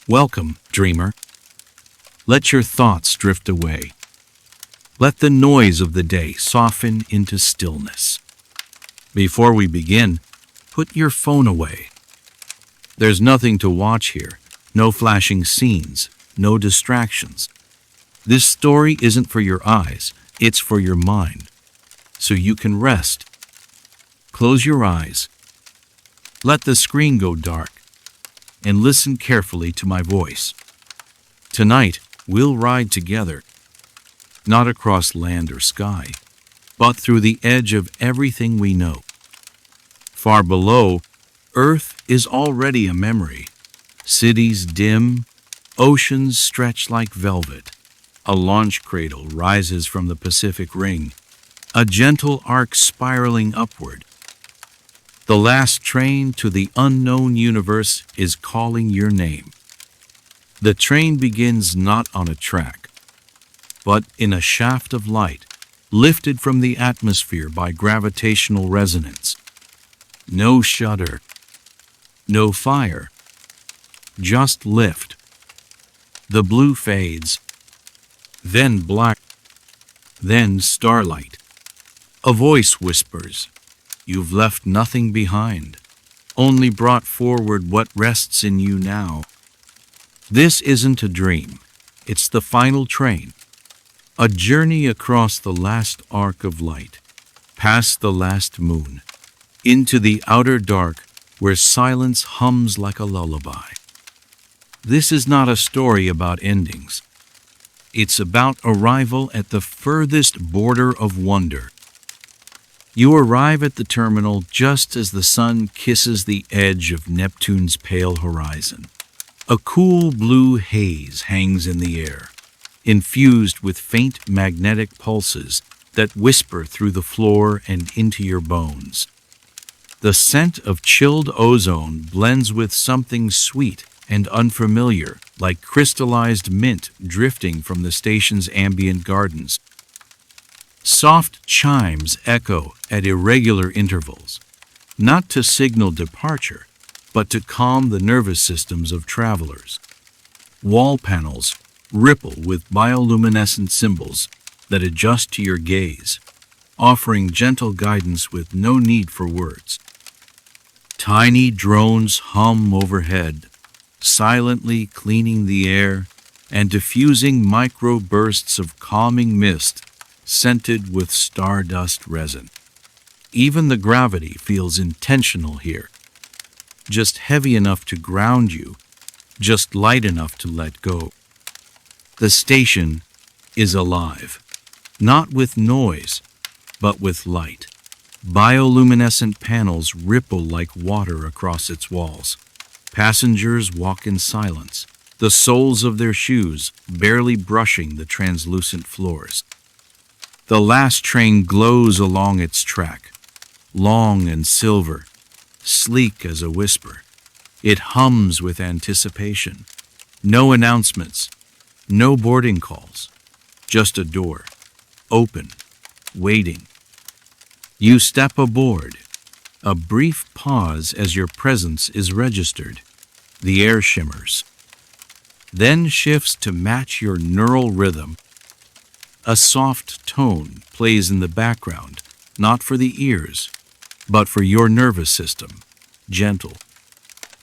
Welcome, dreamer. Let your thoughts drift away. Let the noise of the day soften into stillness. Before we begin, put your phone away. There's nothing to watch here, no flashing scenes, no distractions. This story isn't for your eyes, it's for your mind, so you can rest. Close your eyes. Let the screen go dark, and listen carefully to my voice. Tonight, we'll ride together, not across land or sky, but through the edge of everything we know. Far below, Earth is already a memory. Cities dim, oceans stretch like velvet. A launch cradle rises from the Pacific Ring, a gentle arc spiraling upward. The last train to the unknown universe is calling your name. The train begins not on a track, but in a shaft of light, lifted from the atmosphere by gravitational resonance. No shudder, no fire, just lift. The blue fades, then black, then starlight. A voice whispers, "You've left nothing behind, only brought forward what rests in you now." This isn't a dream, it's the final train. A journey across the last arc of light, past the last moon, into the outer dark where silence hums like a lullaby. This is not a story about endings. It's about arrival at the furthest border of wonder. You arrive at the terminal just as the sun kisses the edge of Neptune's pale horizon. A cool blue haze hangs in the air, infused with faint magnetic pulses that whisper through the floor and into your bones. The scent of chilled ozone blends with something sweet and unfamiliar, like crystallized mint drifting from the station's ambient gardens. Soft chimes echo at irregular intervals, not to signal departure, but to calm the nervous systems of travelers. Wall panels ripple with bioluminescent symbols that adjust to your gaze, offering gentle guidance with no need for words. Tiny drones hum overhead, silently cleaning the air and diffusing microbursts of calming mist scented with stardust resin. Even the gravity feels intentional here, just heavy enough to ground you, just light enough to let go. The station is alive, not with noise, but with light. Bioluminescent panels ripple like water across its walls. Passengers walk in silence, the soles of their shoes barely brushing the translucent floors. The last train glows along its track, long and silver, sleek as a whisper. It hums with anticipation. No announcements, no boarding calls, just a door, open, waiting. You step aboard. A brief pause as your presence is registered. The air shimmers, then shifts to match your neural rhythm. A soft tone plays in the background, not for the ears, but for your nervous system, gentle.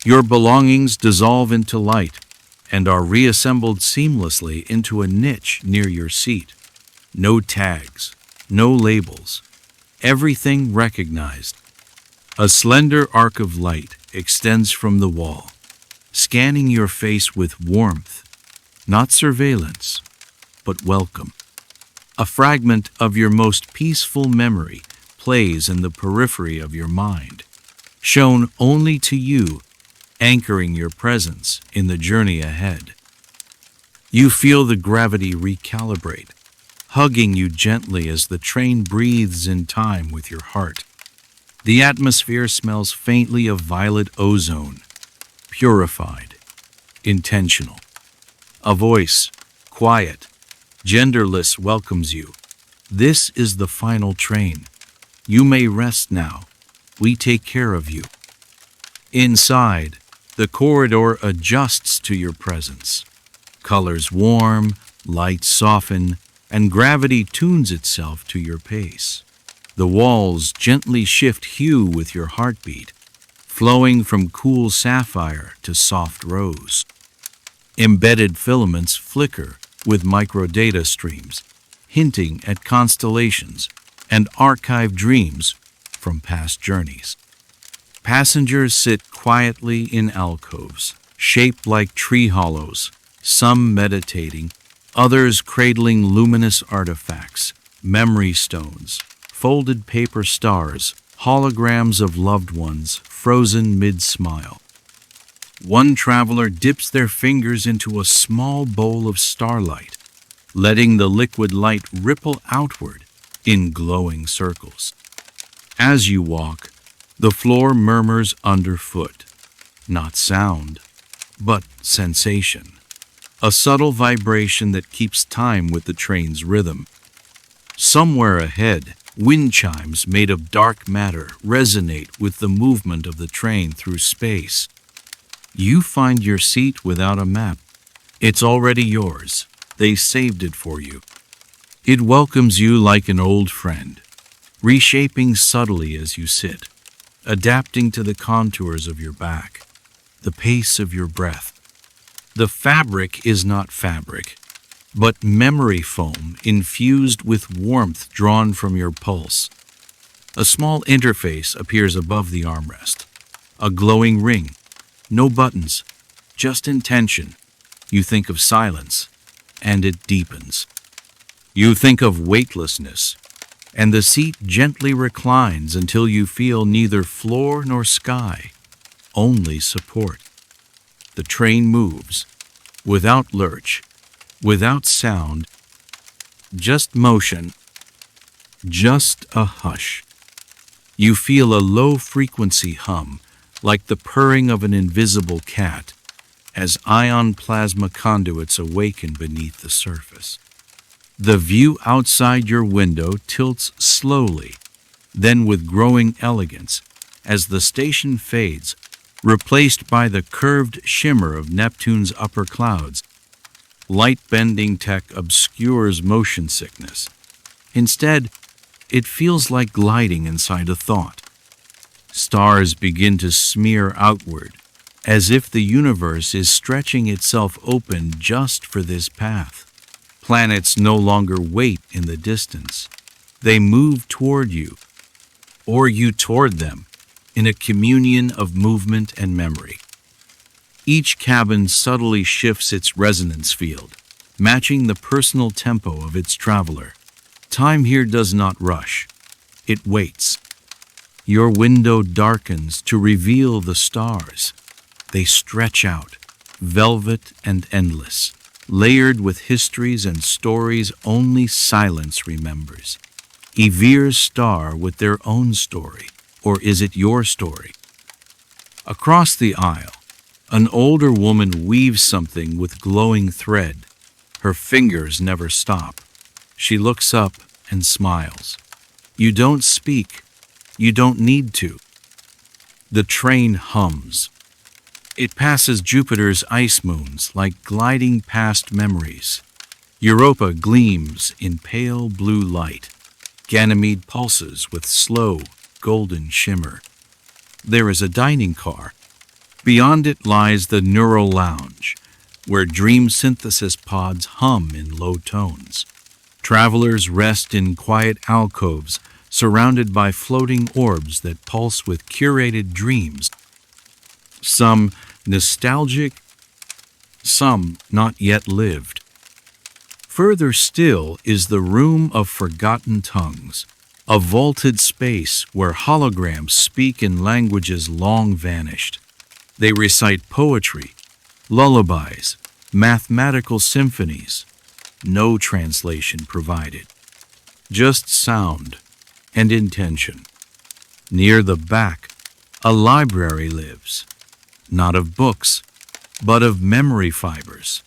Your belongings dissolve into light and are reassembled seamlessly into a niche near your seat. No tags, no labels, everything recognized. A slender arc of light extends from the wall, scanning your face with warmth, not surveillance, but welcome. A fragment of your most peaceful memory plays in the periphery of your mind, shown only to you, anchoring your presence in the journey ahead. You feel the gravity recalibrate, hugging you gently as the train breathes in time with your heart. The atmosphere smells faintly of violet ozone, purified, intentional. A voice, quiet, genderless, welcomes you. This is the final train. You may rest now. We take care of you. Inside, The corridor adjusts to your presence. Colors warm, lights soften, and gravity tunes itself to your pace. The walls gently shift hue with your heartbeat, flowing from cool sapphire to soft rose. Embedded filaments flicker with microdata streams, hinting at constellations and archived dreams from past journeys. Passengers sit quietly in alcoves, shaped like tree hollows, some meditating, others cradling luminous artifacts, memory stones, folded paper stars, holograms of loved ones frozen mid-smile. One traveler dips their fingers into a small bowl of starlight, letting the liquid light ripple outward in glowing circles. As you walk, the floor murmurs underfoot, not sound, but sensation, a subtle vibration that keeps time with the train's rhythm. Somewhere ahead, wind chimes made of dark matter resonate with the movement of the train through space. You find your seat without a map. It's already yours. They saved it for you. It welcomes you like an old friend, reshaping subtly as you sit, adapting to the contours of your back, the pace of your breath. The fabric is not fabric, but memory foam infused with warmth drawn from your pulse. A small interface appears above the armrest, a glowing ring. No buttons, just intention. You think of silence, and it deepens. You think of weightlessness, and the seat gently reclines until you feel neither floor nor sky, only support. The train moves, without lurch, without sound, just motion, just a hush. You feel a low-frequency hum, like the purring of an invisible cat, as ion plasma conduits awaken beneath the surface. The view outside your window tilts slowly, then with growing elegance, as the station fades, replaced by the curved shimmer of Neptune's upper clouds. Light-bending tech obscures motion sickness. Instead, it feels like gliding inside a thought. Stars begin to smear outward, as if the universe is stretching itself open just for this path. Planets no longer wait in the distance. They move toward you, or you toward them, in a communion of movement and memory. Each cabin subtly shifts its resonance field, matching the personal tempo of its traveler. Time here does not rush. It waits. Your window darkens to reveal the stars. They stretch out, velvet and endless, layered with histories and stories only silence remembers. Evir's star with their own story, or is it your story? Across the aisle, an older woman weaves something with glowing thread. Her fingers never stop. She looks up and smiles. You don't speak. You don't need to. The train hums. It passes Jupiter's ice moons like gliding past memories. Europa gleams in pale blue light. Ganymede pulses with slow, golden shimmer. There is a dining car. Beyond it lies the neural lounge, where dream synthesis pods hum in low tones. Travelers rest in quiet alcoves, surrounded by floating orbs that pulse with curated dreams, some nostalgic, some not yet lived. Further still is the room of forgotten tongues, a vaulted space where holograms speak in languages long vanished. They recite poetry, lullabies, mathematical symphonies, no translation provided, just sound and intention. Near the back, a library lives, not of books, but of memory fibers,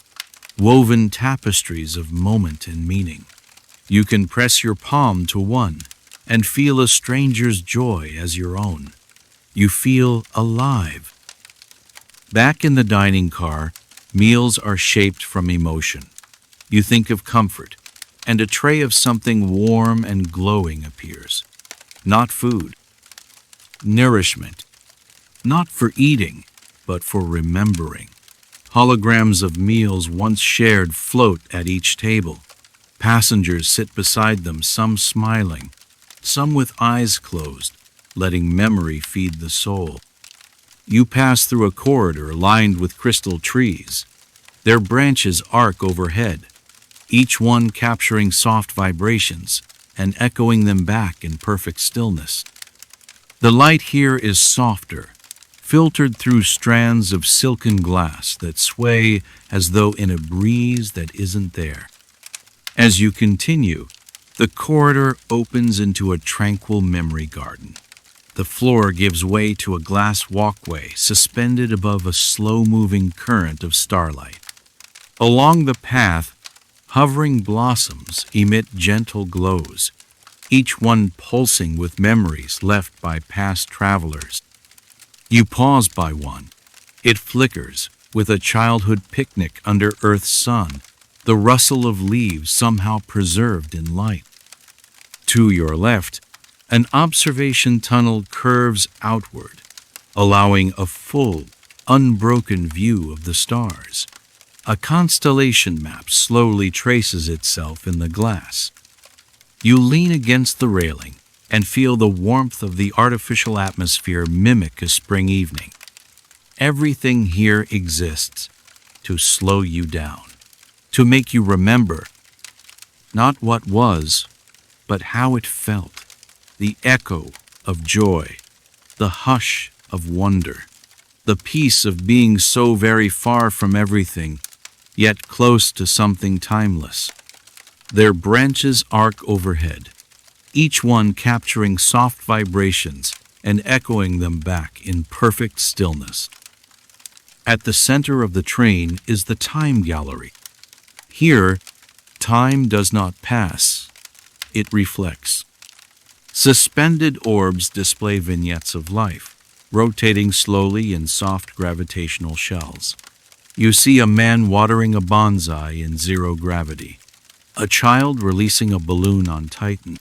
woven tapestries of moment and meaning. You can press your palm to one and feel a stranger's joy as your own. You feel alive. Back in the dining car, meals are shaped from emotion. You think of comfort, and a tray of something warm and glowing appears. Not food. Nourishment. Not for eating, but for remembering. Holograms of meals once shared float at each table. Passengers sit beside them, some smiling, some with eyes closed, letting memory feed the soul. You pass through a corridor lined with crystal trees. Their branches arc overhead, each one capturing soft vibrations and echoing them back in perfect stillness. The light here is softer, filtered through strands of silken glass that sway as though in a breeze that isn't there. As you continue, the corridor opens into a tranquil memory garden. The floor gives way to a glass walkway suspended above a slow-moving current of starlight. Along the path, hovering blossoms emit gentle glows, each one pulsing with memories left by past travelers. You pause by one. It flickers with a childhood picnic under Earth's sun, the rustle of leaves somehow preserved in light. To your left, an observation tunnel curves outward, allowing a full, unbroken view of the stars. A constellation map slowly traces itself in the glass. You lean against the railing and feel the warmth of the artificial atmosphere mimic a spring evening. Everything here exists to slow you down, to make you remember not what was, but how it felt, the echo of joy, the hush of wonder, the peace of being so very far from everything, yet close to something timeless. Their branches arc overhead, each one capturing soft vibrations and echoing them back in perfect stillness. At the center of the train is the time gallery. Here, time does not pass, it reflects. Suspended orbs display vignettes of life, rotating slowly in soft gravitational shells. You see a man watering a bonsai in zero gravity, a child releasing a balloon on Titan,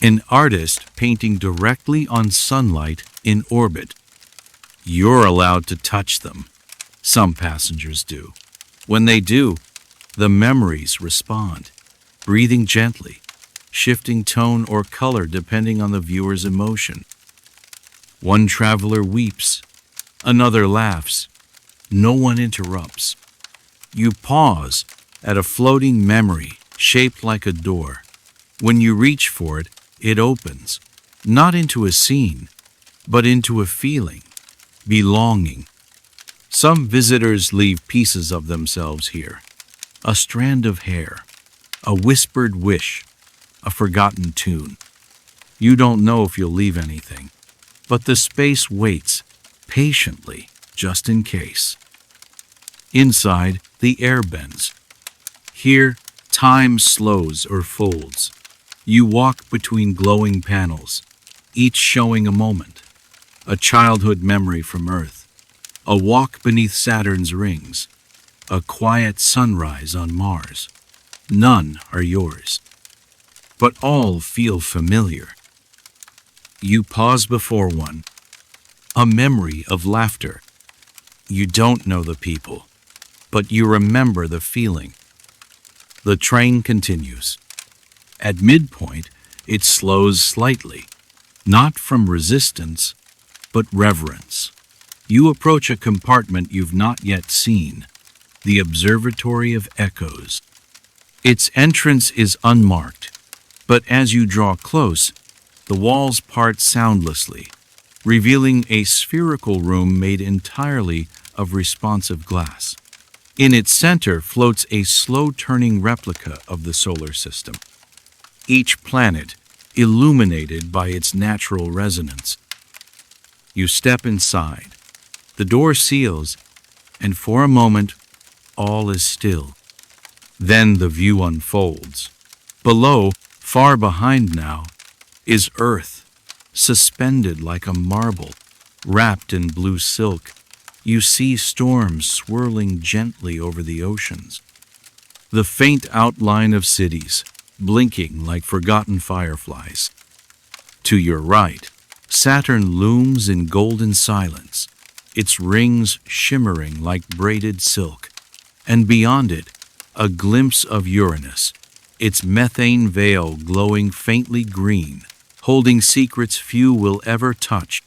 an artist painting directly on sunlight in orbit. You're allowed to touch them. Some passengers do. When they do, the memories respond, breathing gently, shifting tone or color depending on the viewer's emotion. One traveler weeps, another laughs. No one interrupts. You pause at a floating memory shaped like a door. When you reach for it, it opens, not into a scene, but into a feeling, belonging. Some visitors leave pieces of themselves here. A strand of hair, a whispered wish, a forgotten tune. You don't know if you'll leave anything, but the space waits patiently, just in case. Inside, the air bends. Here, time slows or folds. You walk between glowing panels, each showing a moment, a childhood memory from Earth, a walk beneath Saturn's rings, a quiet sunrise on Mars. None are yours, but all feel familiar. You pause before one, a memory of laughter. You don't know the people, but you remember the feeling. The train continues. At midpoint, it slows slightly, not from resistance, but reverence. You approach a compartment you've not yet seen, the Observatory of Echoes. Its entrance is unmarked, but as you draw close, the walls part soundlessly, revealing a spherical room made entirely of responsive glass. In its center floats a slow-turning replica of the solar system, each planet illuminated by its natural resonance. You step inside. The door seals, and for a moment, all is still. Then the view unfolds. Below, far behind now, is Earth, suspended like a marble, wrapped in blue silk. You see storms swirling gently over the oceans. The faint outline of cities, blinking like forgotten fireflies. To your right, Saturn looms in golden silence, its rings shimmering like braided silk, and beyond it, a glimpse of Uranus, its methane veil glowing faintly green, holding secrets few will ever touch.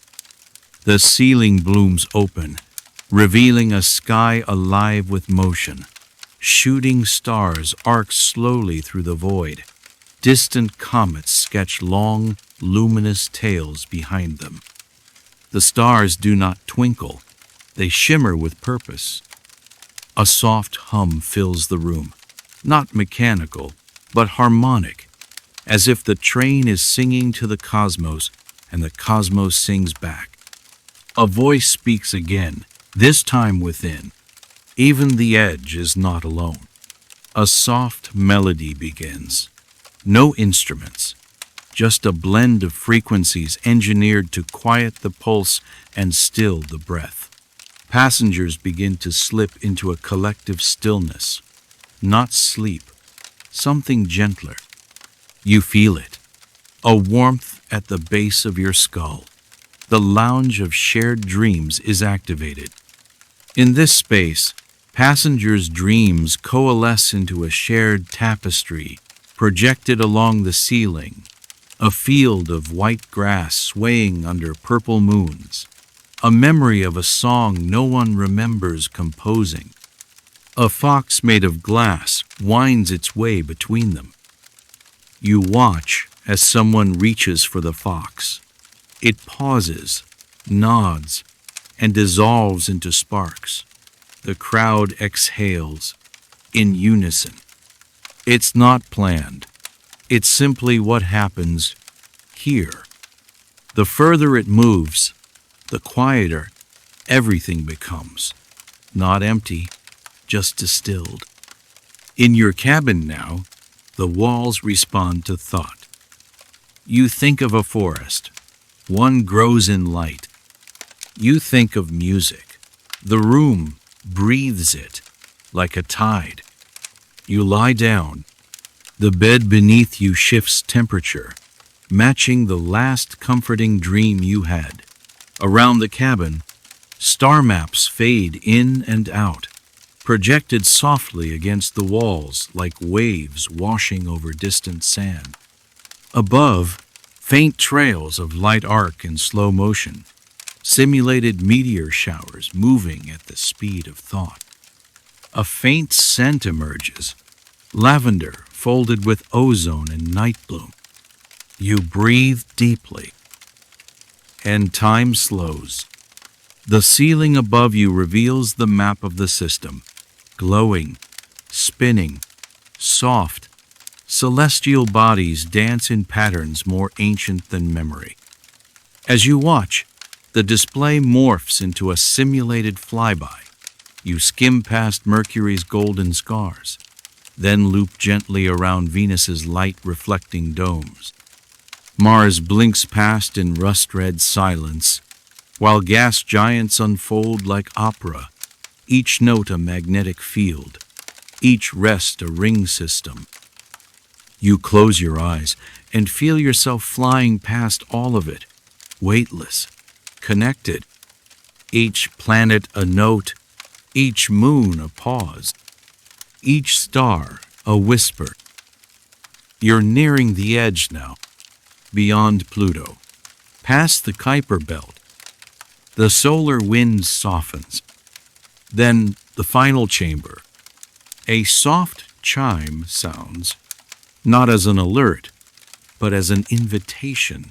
The ceiling blooms open, revealing a sky alive with motion. Shooting stars arc slowly through the void. Distant comets sketch long, luminous tails behind them. The stars do not twinkle, they shimmer with purpose. A soft hum fills the room, not mechanical, but harmonic, as if the train is singing to the cosmos and the cosmos sings back. A voice speaks again, this time within. Even the edge is not alone. A soft melody begins. No instruments, just a blend of frequencies engineered to quiet the pulse and still the breath. Passengers begin to slip into a collective stillness, not sleep, something gentler. You feel it, a warmth at the base of your skull. The lounge of shared dreams is activated. In this space, passengers' dreams coalesce into a shared tapestry projected along the ceiling, a field of white grass swaying under purple moons, a memory of a song no one remembers composing. A fox made of glass winds its way between them. You watch as someone reaches for the fox. It pauses, nods, and dissolves into sparks. The crowd exhales in unison. It's not planned. It's simply what happens here. The further it moves, the quieter everything becomes. Not empty, just distilled. In your cabin now, the walls respond to thought. You think of a forest. One grows in light. You think of music. The room breathes it like a tide. You lie down. The bed beneath you shifts temperature, matching the last comforting dream you had. Around the cabin, star maps fade in and out, projected softly against the walls like waves washing over distant sand. Above, faint trails of light arc in slow motion, simulated meteor showers moving at the speed of thought. A faint scent emerges, lavender folded with ozone and night bloom. You breathe deeply, and time slows. The ceiling above you reveals the map of the system, glowing, spinning, soft. Celestial bodies dance in patterns more ancient than memory. As you watch, the display morphs into a simulated flyby. You skim past Mercury's golden scars, then loop gently around Venus's light-reflecting domes. Mars blinks past in rust-red silence, while gas giants unfold like opera, each note a magnetic field, each rest a ring system. You close your eyes and feel yourself flying past all of it, weightless, connected. Each planet a note, each moon a pause, each star a whisper. You're nearing the edge now, beyond Pluto, past the Kuiper Belt. The solar wind softens. Then the final chamber. A soft chime sounds, not as an alert, but as an invitation.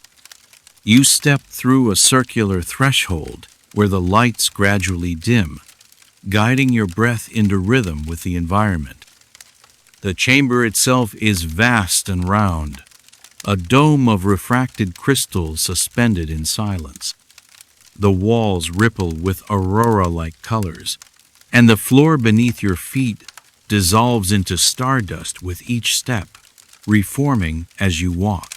You step through a circular threshold where the lights gradually dim, guiding your breath into rhythm with the environment. The chamber itself is vast and round, a dome of refracted crystals suspended in silence. The walls ripple with aurora-like colors, and the floor beneath your feet dissolves into stardust with each step, reforming as you walk.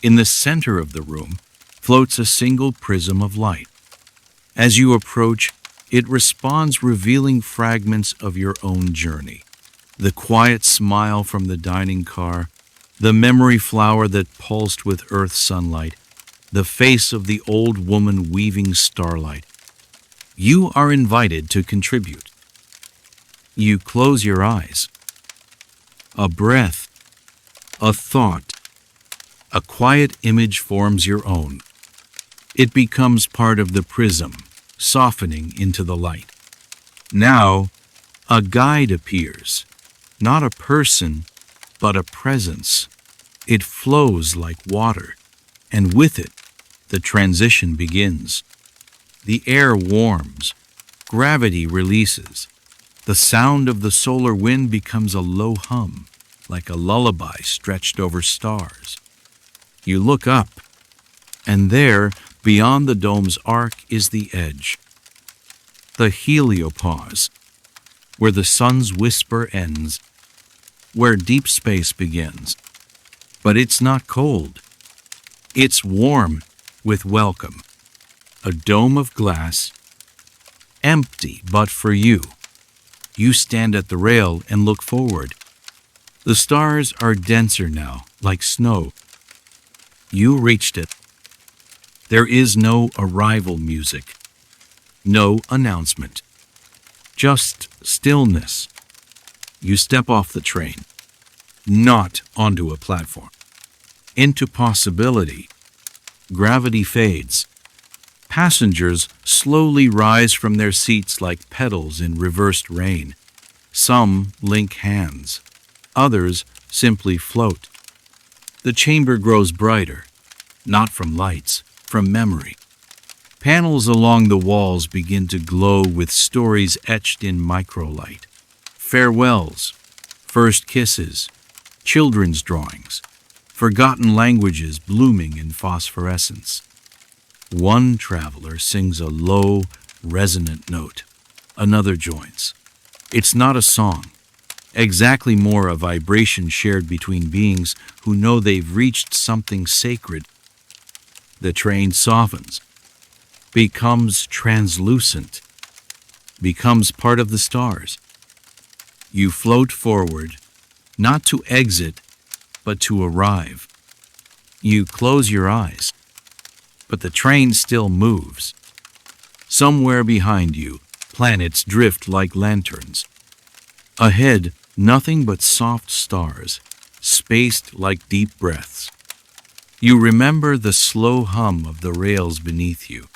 In the center of the room floats a single prism of light. As you approach, It responds, revealing fragments of your own journey. The quiet smile from the dining car, the memory flower that pulsed with earth sunlight, the face of the old woman weaving starlight. You are invited to contribute. You close your eyes. A breath, a thought, a quiet image forms your own. It becomes part of the prism, softening into the light. Now, a guide appears, not a person, but a presence. It flows like water, and with it, the transition begins. The air warms, gravity releases. The sound of the solar wind becomes a low hum, like a lullaby stretched over stars. You look up, and there, beyond the dome's arc, is the edge. The heliopause, where the sun's whisper ends, where deep space begins. But it's not cold. It's warm with welcome. A dome of glass, empty but for you. You stand at the rail and look forward. The stars are denser now, like snow. You reached it. There is no arrival music, no announcement, just stillness. You step off the train, not onto a platform, into possibility. Gravity fades. Passengers slowly rise from their seats like petals in reversed rain. Some link hands. Others simply float. The chamber grows brighter, not from lights, from memory. Panels along the walls begin to glow with stories etched in microlight. Farewells, first kisses, children's drawings, forgotten languages blooming in phosphorescence. One traveler sings a low, resonant note. Another joins. It's not a song, exactly more a vibration shared between beings who know they've reached something sacred. The train softens, becomes translucent, becomes part of the stars. You float forward, not to exit, but to arrive. You close your eyes, but the train still moves. Somewhere behind you, planets drift like lanterns. Ahead, nothing but soft stars, spaced like deep breaths. You remember the slow hum of the rails beneath you,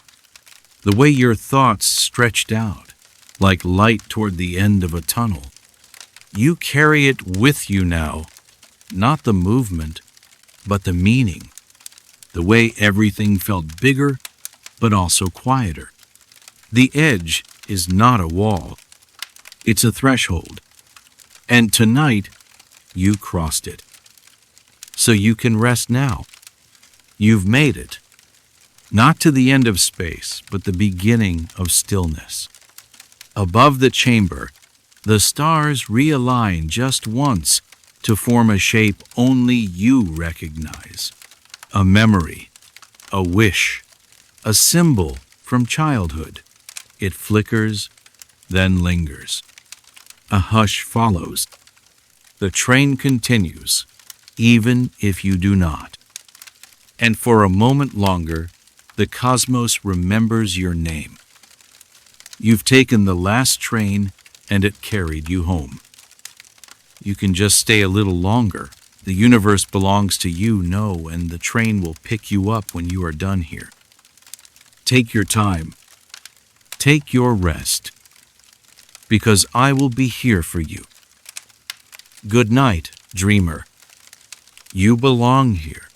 the way your thoughts stretched out, like light toward the end of a tunnel. You carry it with you now, not the movement, but the meaning, the way everything felt bigger, but also quieter. The edge is not a wall, it's a threshold. And tonight, you crossed it. So you can rest now. You've made it. Not to the end of space, but the beginning of stillness. Above the chamber, the stars realign just once to form a shape only you recognize. A memory, a wish, a symbol from childhood. It flickers, then lingers. A hush follows. The train continues, even if you do not. And for a moment longer, the cosmos remembers your name. You've taken the last train, and it carried you home. You can just stay a little longer. The universe belongs to you, know, and the train will pick you up when you are done here. Take your time. Take your rest, because I will be here for you. Good night, dreamer. You belong here.